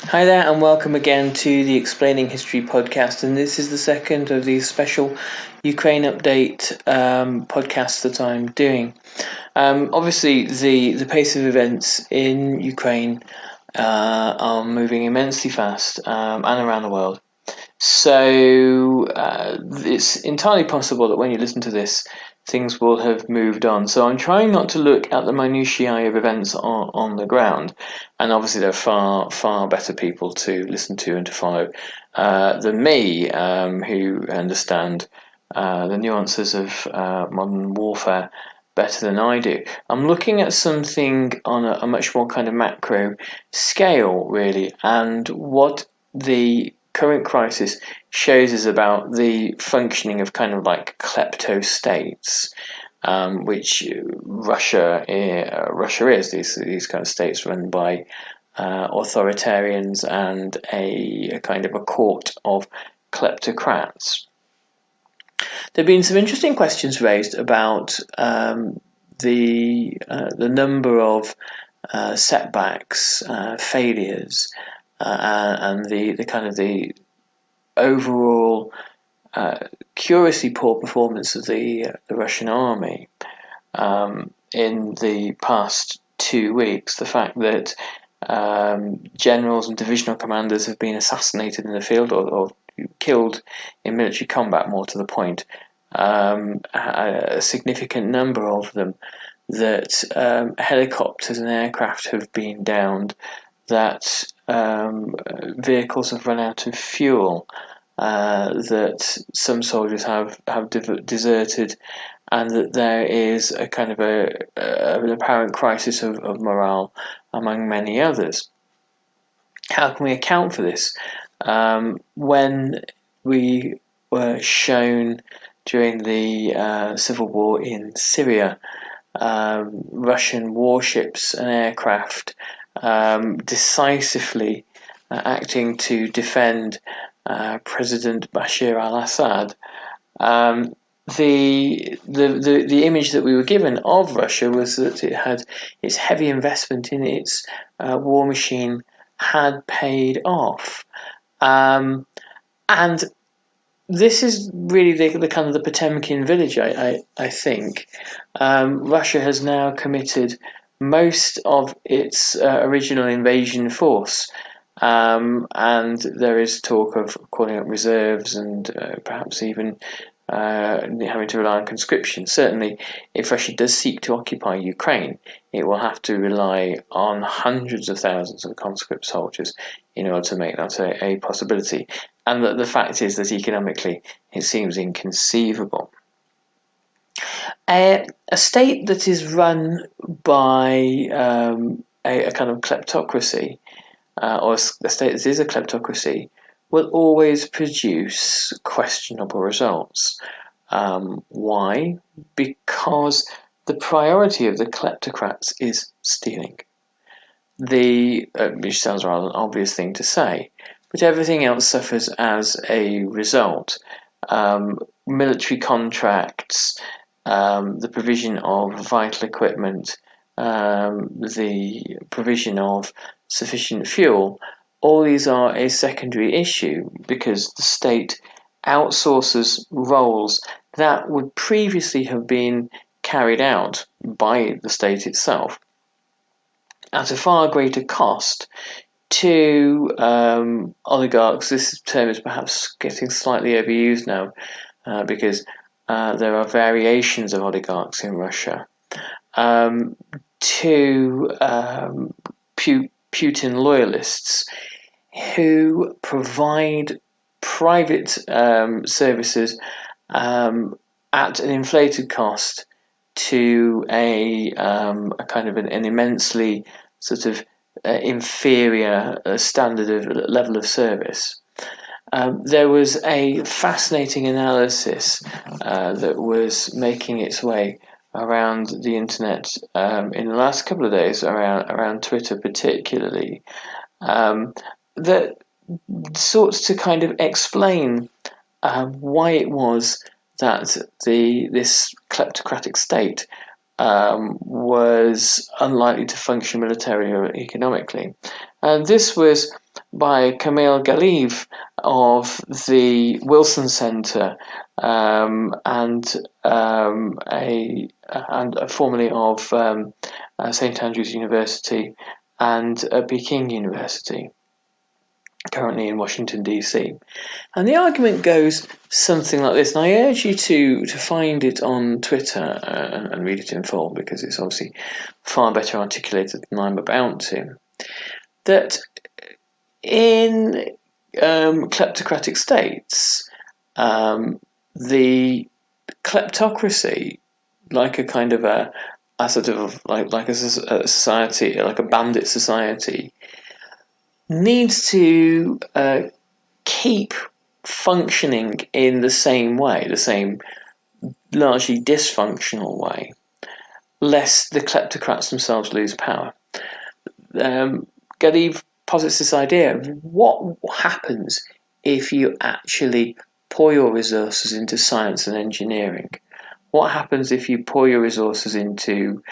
Hi there, and welcome again to the Explaining History podcast. And this is the second of these special Ukraine update podcasts that I'm doing. Obviously, the pace of events in Ukraine are moving immensely fast and around the world. So it's entirely possible that when you listen to this, things will have moved on. So I'm trying not to look at the minutiae of events on the ground, and obviously there are far better people to listen to and to follow than me, who understand the nuances of modern warfare better than I do. I'm looking at something on a much more kind of macro scale, really, and what the current crisis shows us about the functioning of kind of like klepto states, which Russia is. These kind of states run by authoritarians and a kind of a court of kleptocrats. There have been some interesting questions raised about the number of setbacks, failures, and the kind of the overall curiously poor performance of the Russian army in the past 2 weeks. The fact that generals and divisional commanders have been assassinated in the field or killed in military combat, more to the point. A significant number of them, that helicopters and aircraft have been downed, that vehicles have run out of fuel, that some soldiers have deserted, and that there is a kind of an apparent crisis of morale among many others. How can we account for this? When we were shown during the civil war in Syria, Russian warships and aircraft decisively acting to defend President Bashar al-Assad, the image that we were given of Russia was that it had its heavy investment in its war machine had paid off, and this is really the kind of the Potemkin village. I think Russia has now committed most of its original invasion force. And there is talk of calling up reserves and perhaps even having to rely on conscription. Certainly, if Russia does seek to occupy Ukraine, it will have to rely on hundreds of thousands of conscript soldiers in order to make that a possibility. And the fact is that economically, it seems inconceivable. A state that is run by a kind of kleptocracy, or a state that is a kleptocracy, will always produce questionable results. Why? Because the priority of the kleptocrats is stealing. Which sounds rather an obvious thing to say, but everything else suffers as a result. Military contracts, the provision of vital equipment, the provision of sufficient fuel, all these are a secondary issue because the state outsources roles that would previously have been carried out by the state itself at a far greater cost to oligarchs. This term is perhaps getting slightly overused now because there are variations of oligarchs in Russia, to Putin loyalists who provide private services at an inflated cost to a kind of an immensely sort of inferior standard of level of service. There was a fascinating analysis that was making its way around the internet in the last couple of days, around Twitter particularly, that sought to kind of explain why it was that this kleptocratic state was unlikely to function militarily or economically. And this was by Kamil Galiv of the Wilson Center, and formerly of St Andrews University and Peking University, currently in Washington DC. And the argument goes something like this, and I urge you to find it on Twitter and read it in full, because it's obviously far better articulated than I'm about to. That in kleptocratic states, the kleptocracy, like a kind of a sort of like a society, like a bandit society, needs to keep functioning in the same way, the same largely dysfunctional way, lest the kleptocrats themselves lose power. Gadiv posits this idea of what happens if you actually pour your resources into science and engineering. What happens if you pour your resources into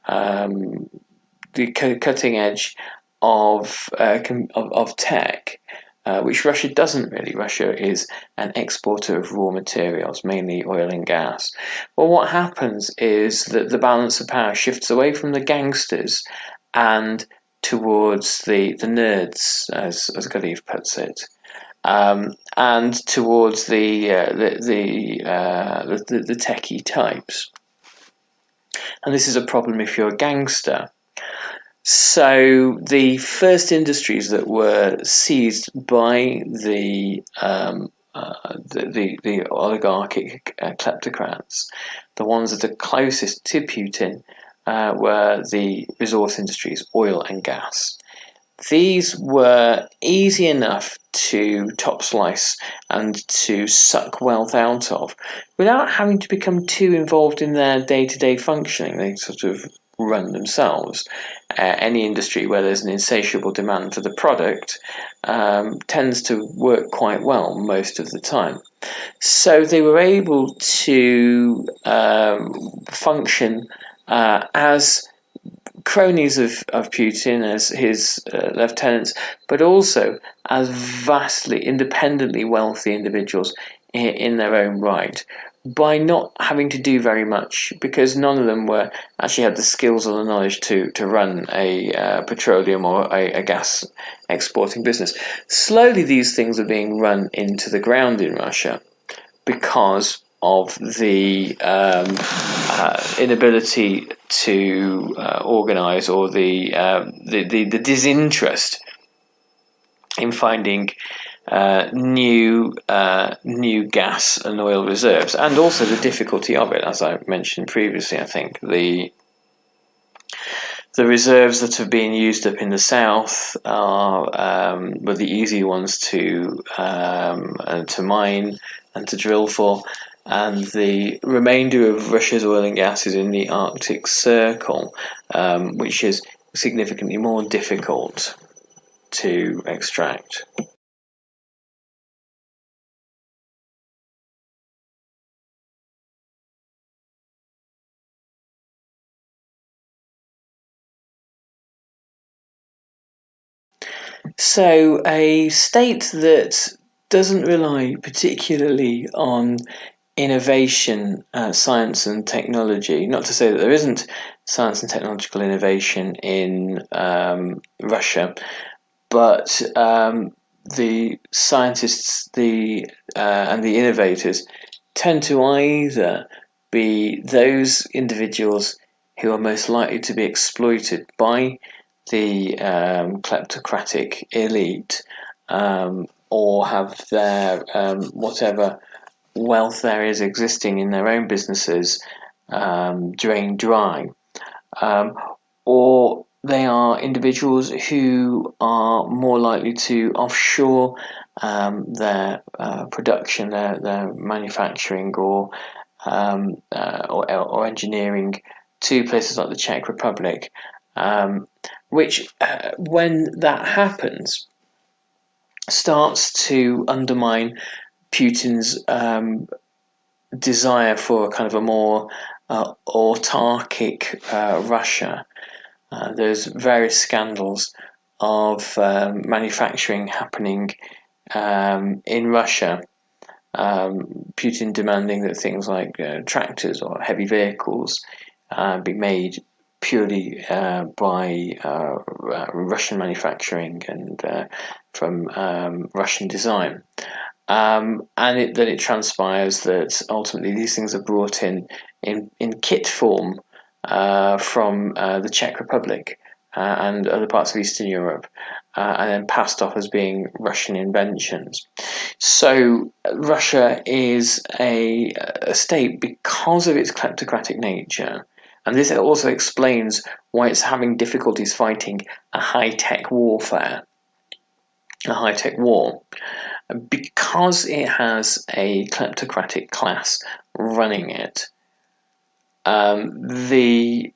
the cutting edge of tech, which Russia doesn't really. Russia is an exporter of raw materials, mainly oil and gas. Well, what happens is that the balance of power shifts away from the gangsters and towards the nerds, as Gadiv puts it, and towards the techie types. And this is a problem if you're a gangster. So the first industries that were seized by the oligarchic kleptocrats, the ones that are closest to Putin, were the resource industries, oil and gas. These were easy enough to top slice and to suck wealth out of without having to become too involved in their day-to-day functioning. They sort of run themselves. Any industry where there's an insatiable demand for the product tends to work quite well most of the time. So they were able to function as cronies of Putin, as his lieutenants, but also as vastly independently wealthy individuals in their own right, by not having to do very much, because none of them actually had the skills or the knowledge to run a petroleum or a gas exporting business. Slowly these things are being run into the ground in Russia because of the inability to organise, or the disinterest in finding new gas and oil reserves, and also the difficulty of it, as I mentioned previously. I think the reserves that have been used up in the south were the easy ones to mine and to drill for, and the remainder of Russia's oil and gas is in the Arctic Circle, which is significantly more difficult to extract. So a state that doesn't rely particularly on innovation, science and technology, not to say that there isn't science and technological innovation in Russia, but the scientists and the innovators tend to either be those individuals who are most likely to be exploited by the kleptocratic elite, or have their whatever wealth there is existing in their own businesses drained dry, or they are individuals who are more likely to offshore their production, their manufacturing or engineering to places like the Czech Republic, which, when that happens, starts to undermine Putin's desire for a kind of a more autarkic Russia. There's various scandals of manufacturing happening in Russia. Putin demanding that things like tractors or heavy vehicles be made purely by Russian manufacturing and from Russian design. And then it transpires that ultimately these things are brought in kit form from the Czech Republic and other parts of Eastern Europe, and then passed off as being Russian inventions. So Russia is a state because of its kleptocratic nature, and this also explains why it's having difficulties fighting a high-tech warfare, a high-tech war, because it has a kleptocratic class running it. The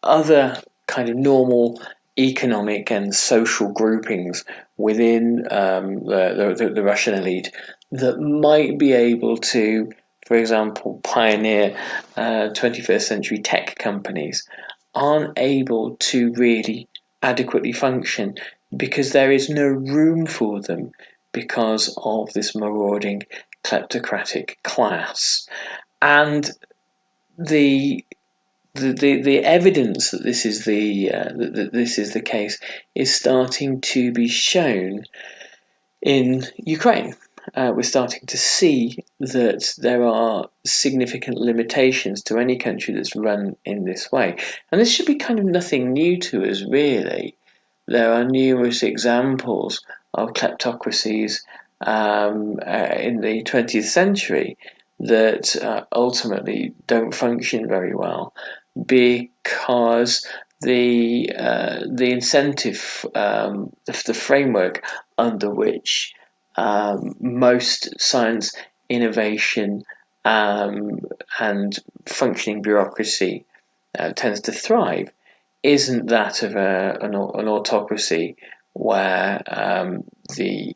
other kind of normal economic and social groupings within the Russian elite that might be able to, for example, pioneer 21st century tech companies aren't able to really adequately function because there is no room for them because of this marauding kleptocratic class. And the evidence that this is the case is starting to be shown in Ukraine. We're starting to see that there are significant limitations to any country that's run in this way, and this should be kind of nothing new to us, really. There are numerous examples of kleptocracies in the 20th century that ultimately don't function very well because the incentive, the framework under which most science, innovation, and functioning bureaucracy tends to thrive isn't that of an autocracy where the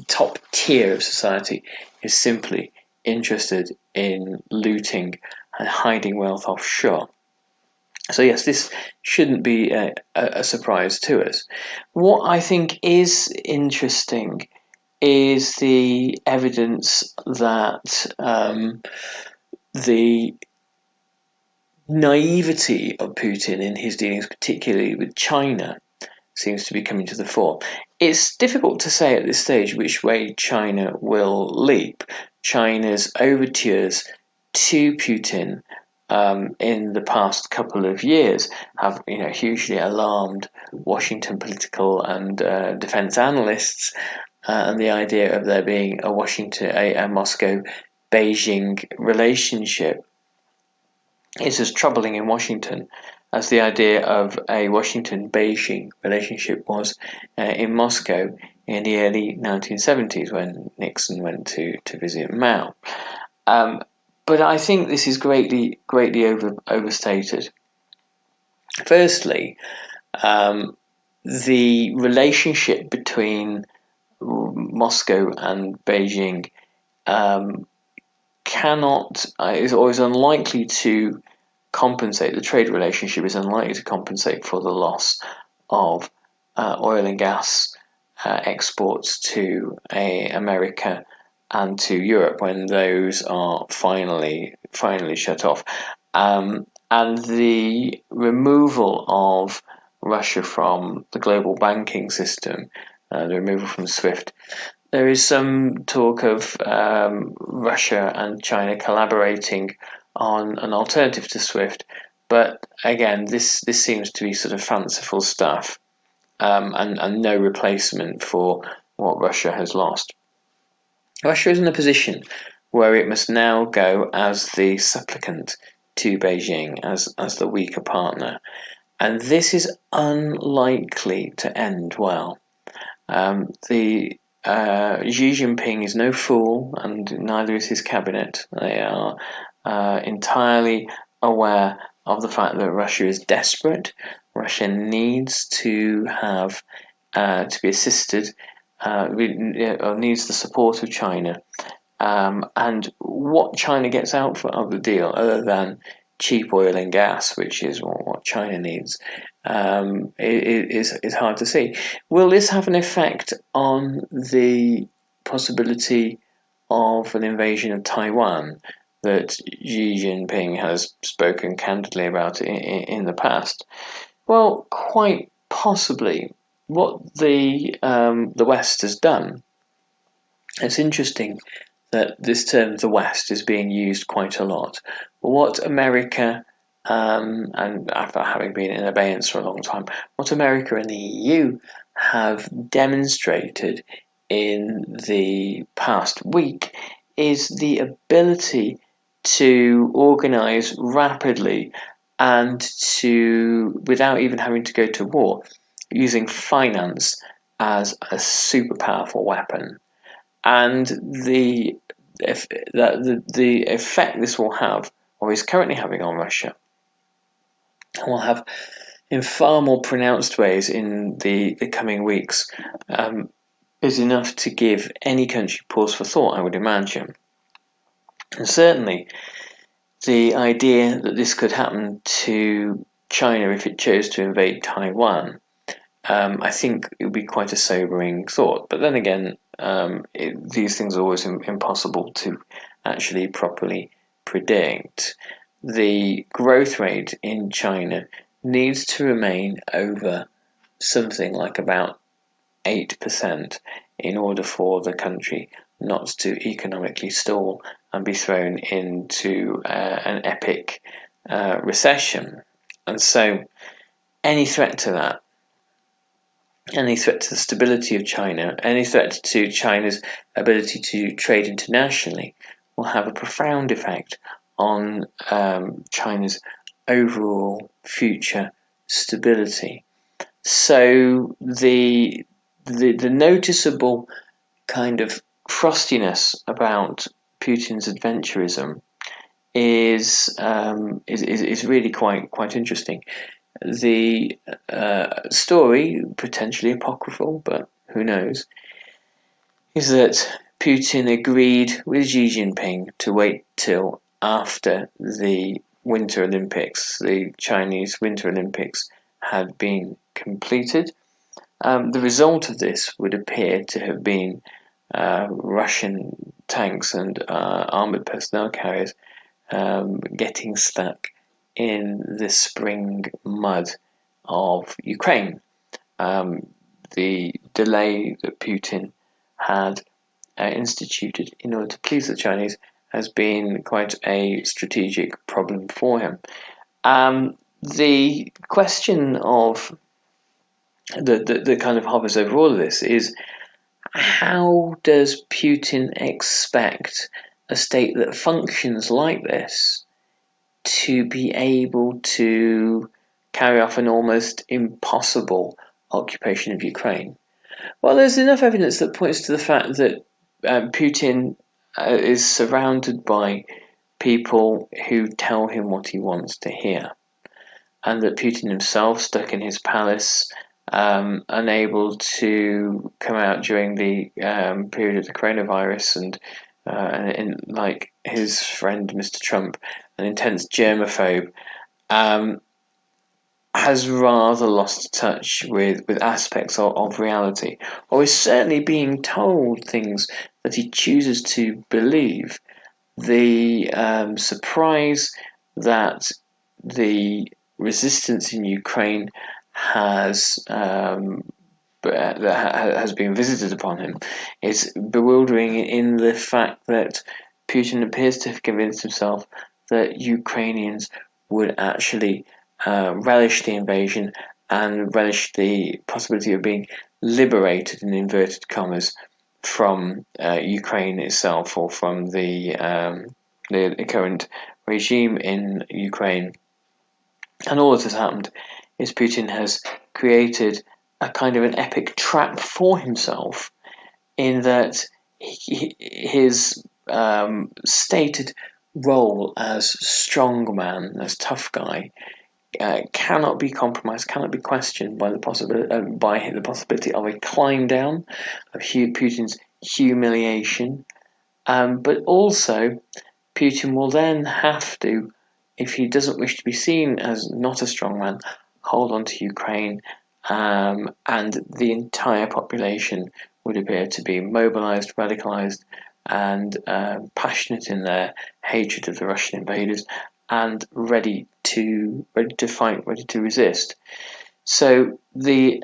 top tier of society is simply interested in looting and hiding wealth offshore. So yes, this shouldn't be a surprise to us. What I think is interesting is the evidence that the naivety of Putin in his dealings, particularly with China, seems to be coming to the fore. It's difficult to say at this stage which way China will leap. China's overtures to Putin in the past couple of years have, hugely alarmed Washington political and defense analysts, and the idea of there being a Moscow-Beijing relationship is as troubling in Washington as the idea of a Washington-Beijing relationship was in Moscow in the early 1970s when Nixon went to visit Mao. But I think this is greatly overstated. Firstly, the relationship between Moscow and Beijing is unlikely to compensate. The trade relationship is unlikely to compensate for the loss of oil and gas exports to America and to Europe when those are finally shut off, and the removal of Russia from the global banking system, the removal from SWIFT. There is some talk of Russia and China collaborating on an alternative to SWIFT, but again, this seems to be sort of fanciful stuff, and no replacement for what Russia has lost. Russia is in a position where it must now go as the supplicant to Beijing, as the weaker partner, and this is unlikely to end well. Xi Jinping is no fool, and neither is his cabinet. They are entirely aware of the fact that Russia is desperate. Russia needs to have to be assisted, needs the support of China. And what China gets out of the deal, other than cheap oil and gas, which is what China needs, is hard to see. Will this have an effect on the possibility of an invasion of Taiwan that Xi Jinping has spoken candidly about in the past? Well, quite possibly. What the West has done, it's interesting that this term "the West" is being used quite a lot. What America, and after having been in abeyance for a long time, what America and the EU have demonstrated in the past week is the ability to organize rapidly and without even having to go to war, using finance as a super powerful weapon. And the effect this will have, or is currently having on Russia, will have in far more pronounced ways in the coming weeks, is enough to give any country pause for thought, I would imagine. And certainly, the idea that this could happen to China if it chose to invade Taiwan, I think it would be quite a sobering thought. But then again, these things are always impossible to actually properly predict. The growth rate in China needs to remain over something like about 8% in order for the country not to economically stall and be thrown into an epic recession. And so any threat to that, any threat to the stability of China, any threat to China's ability to trade internationally will have a profound effect on China's overall future stability. So the noticeable kind of frostiness about Putin's adventurism is really quite interesting. The story, potentially apocryphal, but who knows, is that Putin agreed with Xi Jinping to wait till after the Winter Olympics, the Chinese Winter Olympics, had been completed. The result of this would appear to have been Russian tanks and armored personnel carriers getting stuck in the spring mud of Ukraine. The delay that Putin had instituted in order to please the Chinese has been quite a strategic problem for him. The question of that kind of hovers over all of this is, how does Putin expect a state that functions like this to be able to carry off an almost impossible occupation of Ukraine? Well, there's enough evidence that points to the fact that Putin is surrounded by people who tell him what he wants to hear, and that Putin himself, stuck in his palace, unable to come out during the period of the coronavirus, and like his friend Mr. Trump, an intense germaphobe, has rather lost touch with aspects of reality, or is certainly being told things that he chooses to believe. The surprise that the resistance in Ukraine has been visited upon him is bewildering, in the fact that Putin appears to have convinced himself that Ukrainians would actually relish the invasion and relish the possibility of being liberated, in inverted commas, from Ukraine itself, or from the current regime in Ukraine. And all that has happened is Putin has created a kind of an epic trap for himself, in that his stated role as strongman, as tough guy, cannot be compromised, cannot be questioned by the possibility of a climb down, of Putin's humiliation. But also, Putin will then have to if he doesn't wish to be seen as not a strongman, hold on to Ukraine, and the entire population would appear to be mobilized, radicalized, and passionate in their hatred of the Russian invaders, and ready to fight, ready to resist. So the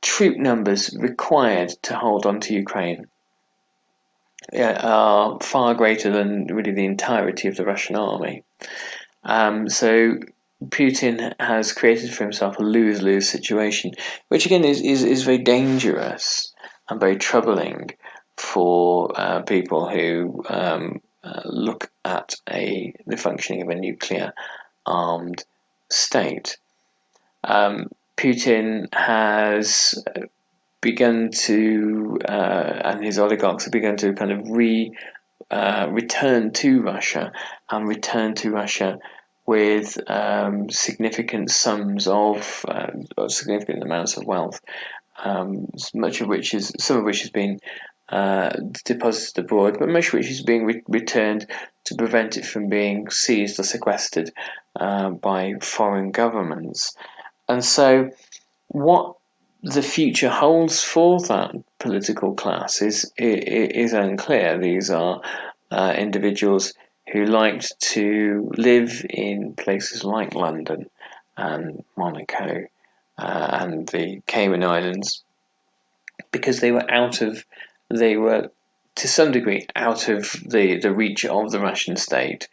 troop numbers required to hold on to Ukraine are far greater than really the entirety of the Russian army. So Putin has created for himself a lose-lose situation, which again is very dangerous and very troubling for people who look at the functioning of a nuclear-armed state. Putin has begun to, and his oligarchs have begun to kind of return to Russia, and return to Russia with significant sums of significant amounts of wealth, some of which has been deposited abroad, but much of which is being returned to prevent it from being seized or sequestered by foreign governments. And so, what the future holds for that political class is unclear. These are individuals who liked to live in places like London and Monaco and the Cayman Islands because they were to some degree out of the reach of the Russian state,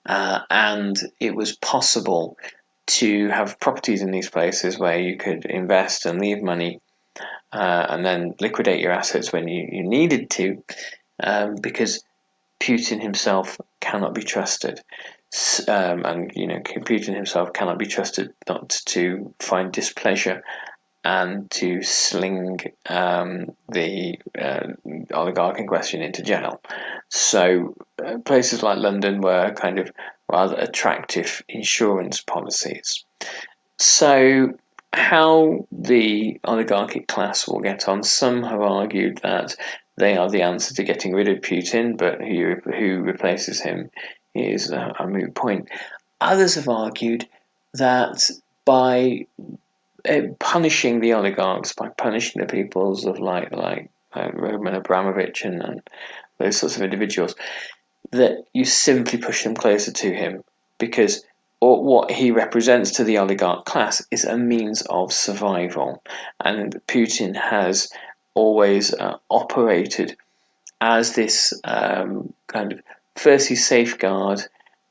and it was possible to have properties in these places where you could invest and leave money and then liquidate your assets when you needed to, because Putin himself cannot be trusted. And Putin himself cannot be trusted not to find displeasure and to sling the oligarch in question into jail. So places like London were kind of rather attractive insurance policies. So how the oligarchic class will get on, some have argued that they are the answer to getting rid of Putin, but who replaces him is a moot point. Others have argued that by punishing the oligarchs, by punishing the peoples of like Roman Abramovich and those sorts of individuals, that you simply push them closer to him, because what he represents to the oligarch class is a means of survival. And Putin has always operated as this kind of, firstly, safeguard,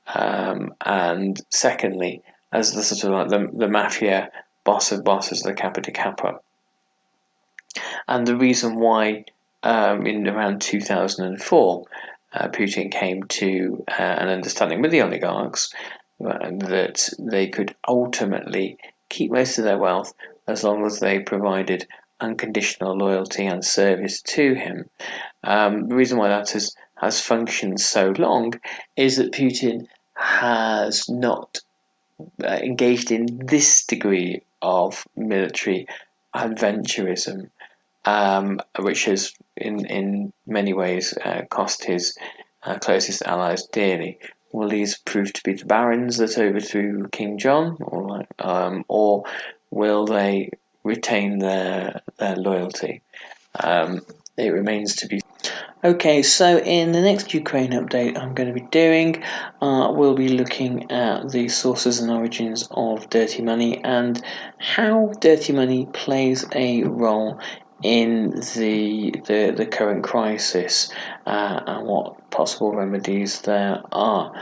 and secondly, as the sort of like the mafia boss of bosses, the Kappa de Kappa. And the reason why in around 2004 Putin came to an understanding with the oligarchs that they could ultimately keep most of their wealth as long as they provided unconditional loyalty and service to him. The reason why that has functioned so long is that Putin has not engaged in this degree of military adventurism, which has in many ways cost his closest allies dearly. Will these prove to be the barons that overthrew King John, or will they retain their loyalty? It remains to be. Okay, so in the next Ukraine update I'm going to be doing, we'll be looking at the sources and origins of dirty money and how dirty money plays a role in the current crisis, and what possible remedies there are.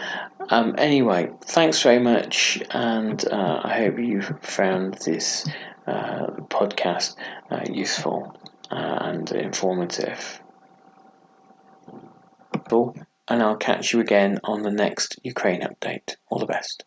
Anyway, thanks very much, and I hope you've found this podcast useful and informative. And I'll catch you again on the next Ukraine update. All the best.